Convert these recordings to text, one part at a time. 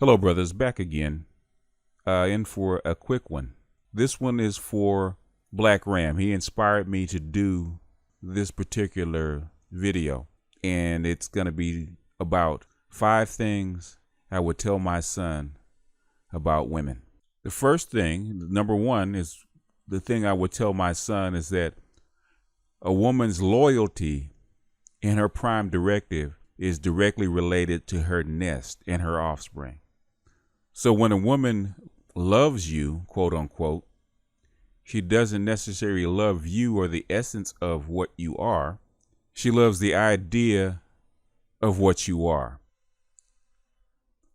Hello, brothers. Back again. In for a quick one. This one is for BlackRam. He inspired me to do this particular video, and it's going to be about 5 things I would tell my son about women. The first thing, number 1, is the thing I would tell my son is that a woman's loyalty and her prime directive is directly related to her nest and her offspring. So when a woman loves you, quote unquote, she doesn't necessarily love you or the essence of what you are. She loves the idea of what you are.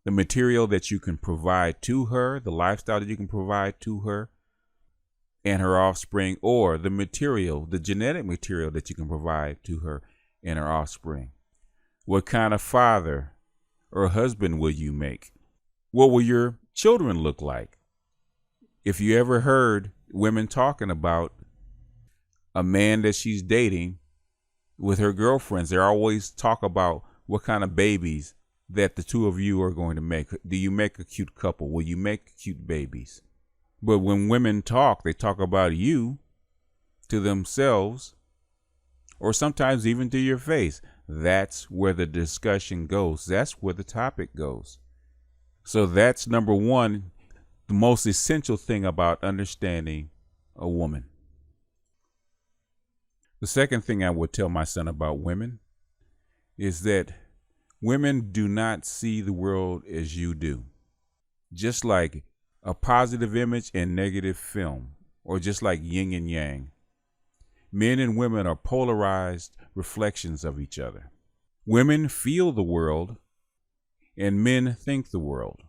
The material that you can provide to her, the lifestyle that you can provide to her and her offspring, or the material, the genetic material that you can provide to her and her offspring. What kind of father or husband will you make? What will your children look like? If you ever heard women talking about a man that she's dating with her girlfriends, they always talk about what kind of babies that the two of you are going to make. Do you make a cute couple? Will you make cute babies? But when women talk, they talk about you to themselves, or sometimes even to your face. That's where the discussion goes. That's where the topic goes. So that's number 1, the most essential thing about understanding a woman. The second thing I would tell my son about women is that women do not see the world as you do. Just like a positive image and negative film, or just like yin and yang. Men and women are polarized reflections of each other. Women feel the world and men think the world.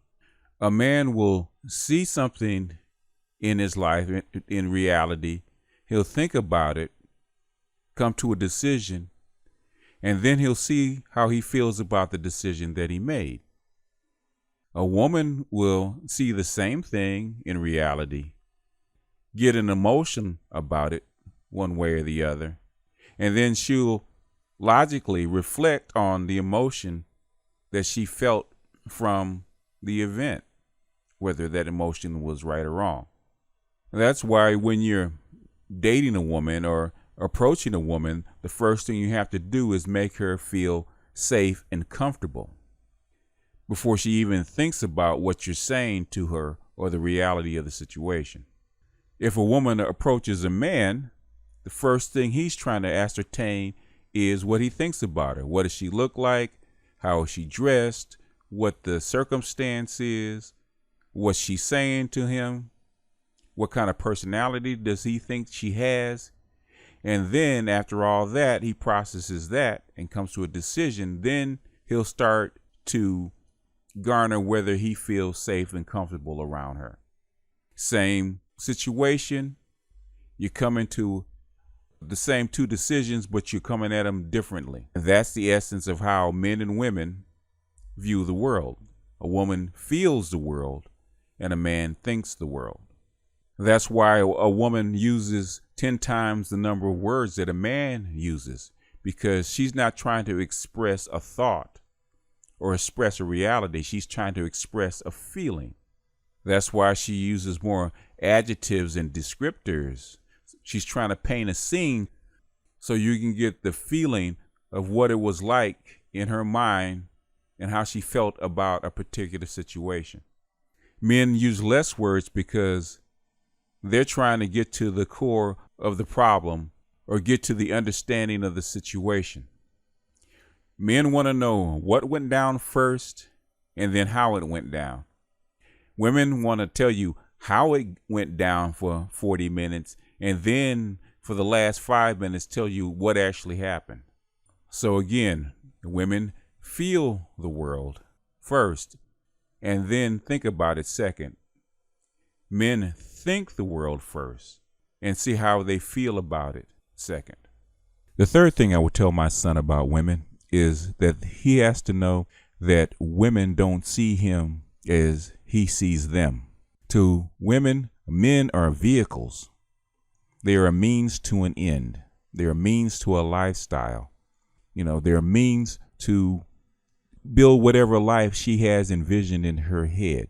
A man will see something in his life, in reality. He'll think about it, come to a decision, and then he'll see how he feels about the decision that he made. A woman will see the same thing in reality, get an emotion about it one way or the other, and then she'll logically reflect on the emotion that she felt from the event, whether that emotion was right or wrong. That's why when you're dating a woman or approaching a woman, the first thing you have to do is make her feel safe and comfortable before she even thinks about what you're saying to her or the reality of the situation. If a woman approaches a man, the first thing he's trying to ascertain is what he thinks about her. What does she look like? How is she dressed? What the circumstance is? What's she saying to him? What kind of personality does he think she has? And then after all that, he processes that and comes to a decision. Then he'll start to garner whether he feels safe and comfortable around her. Same situation. You come into the same 2 decisions, but you're coming at them differently. And that's the essence of how men and women view the world. A woman feels the world and a man thinks the world. That's why a woman uses 10 times the number of words that a man uses, because she's not trying to express a thought or express a reality. She's trying to express a feeling. That's why she uses more adjectives and descriptors. She's trying to paint a scene so you can get the feeling of what it was like in her mind and how she felt about a particular situation. Men use less words because they're trying to get to the core of the problem or get to the understanding of the situation. Men want to know what went down first and then how it went down. Women want to tell you how it went down for 40 minutes and then for the last 5 minutes tell you what actually happened. So again, women feel the world first and then think about it second. Men think the world first and see how they feel about it second. The third thing I would tell my son about women is that he has to know that women don't see him as he sees them. To women, men are vehicles. They are a means to an end. They're a means to a lifestyle. They're a means to build whatever life she has envisioned in her head.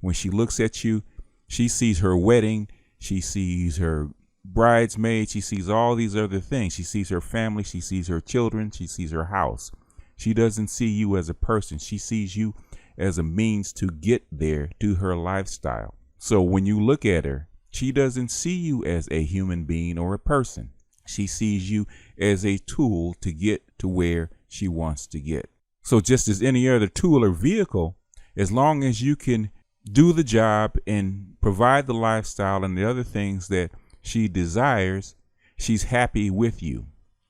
When she looks at you, she sees her wedding, she sees her bridesmaid, she sees all these other things. She sees her family, she sees her children, she sees her house. She doesn't see you as a person. She sees you as a means to get there to her lifestyle. So when you look at her, she doesn't see you as a human being or a person. She sees you as a tool to get to where she wants to get. So just as any other tool or vehicle, as long as you can do the job and provide the lifestyle and the other things that she desires, she's happy with you.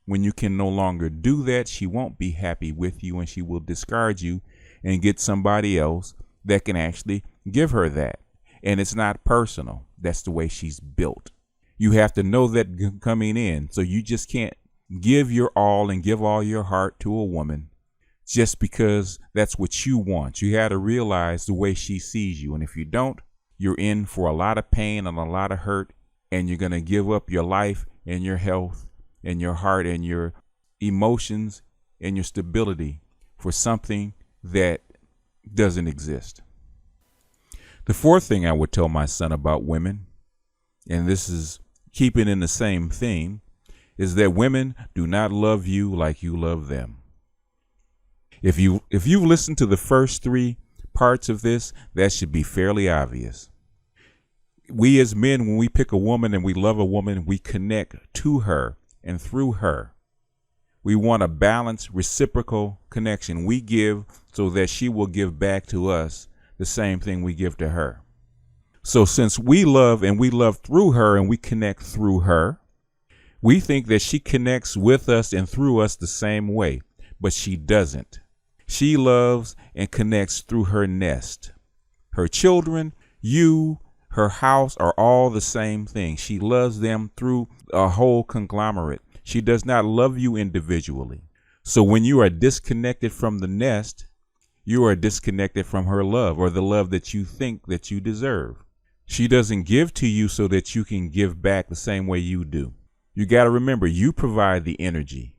When you can no longer do that, she won't be happy with you, and she will discard you and get somebody else that can actually give her that. And it's not personal. That's the way she's built. You have to know that coming in. So you just can't give your all and give all your heart to a woman just because that's what you want. You have to realize the way she sees you. And if you don't, you're in for a lot of pain and a lot of hurt, and you're going to give up your life and your health and your heart and your emotions and your stability for something that doesn't exist. The fourth thing I would tell my son about women, and this is keeping in the same theme, is that women do not love you like you love them. If you've listened to the first three parts of this, that should be fairly obvious. We as men, when we pick a woman and we love a woman, we connect to her and through her. We want a balanced, reciprocal connection. We give so that she will give back to us the same thing we give to her. So since we love and we love through her and we connect through her, we think that she connects with us and through us the same way, but she doesn't. She loves and connects through her nest. Her children, you, her house are all the same thing. She loves them through a whole conglomerate. She does not love you individually. So when you are disconnected from the nest, you are disconnected from her love, or the love that you think that you deserve. She doesn't give to you so that you can give back the same way you do. You got to remember, you provide the energy,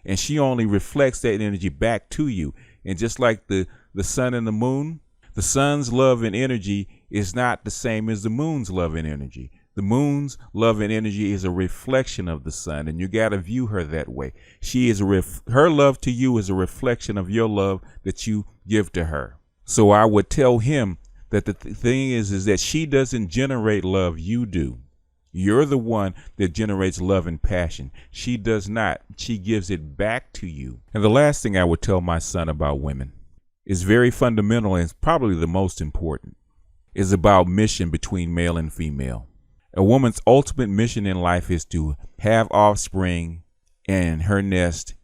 and she only reflects that energy back to you. And just like the sun and the moon, the sun's love and energy is not the same as the moon's love and energy. The moon's love and energy is a reflection of the sun, and you got to view her that way. She is her love to you is a reflection of your love that you give to her. So I would tell him that the thing is that she doesn't generate love, you do. You're the one that generates love and passion. She does not. She gives it back to you. And the last thing I would tell my son about women is very fundamental, and it's probably the most important, is about mission between male and female. A woman's ultimate mission in life is to have offspring and her nest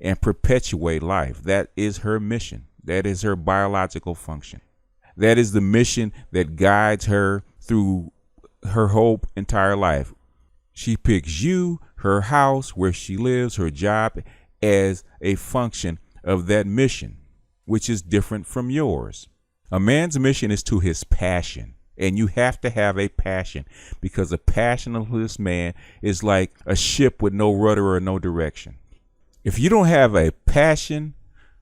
and perpetuate life. That is her mission. That is her biological function. That is the mission that guides her through her whole entire life. She picks you, her house, where she lives, her job as a function of that mission, which is different from yours. A man's mission is to his passion, and you have to have a passion, because a passionless man is like a ship with no rudder or no direction. If you don't have a passion,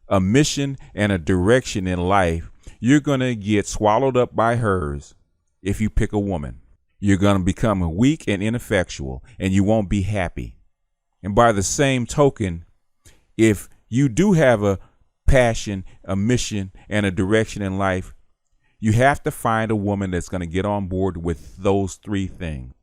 a mission, and a direction in life, you're going to get swallowed up by hers. If you pick a woman, you're going to become weak and ineffectual, and you won't be happy. And by the same token, if you do have a passion, a mission, and a direction in life, you have to find a woman that's going to get on board with those three things.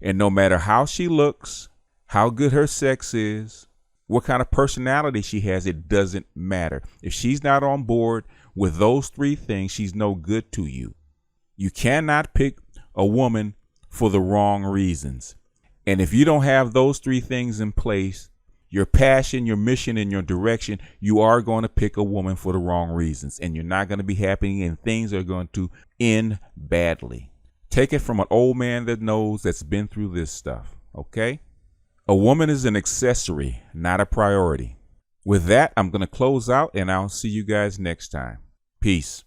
And no matter how she looks, how good her sex is, what kind of personality she has, it doesn't matter. If she's not on board with those three things, she's no good to you. You cannot pick a woman for the wrong reasons. And if you don't have those three things in place, your passion, your mission, and your direction, you are going to pick a woman for the wrong reasons, and you're not going to be happy, and things are going to end badly. Take it from an old man that knows, that's been through this stuff, okay? A woman is an accessory, not a priority. With that, I'm going to close out, and I'll see you guys next time. Peace.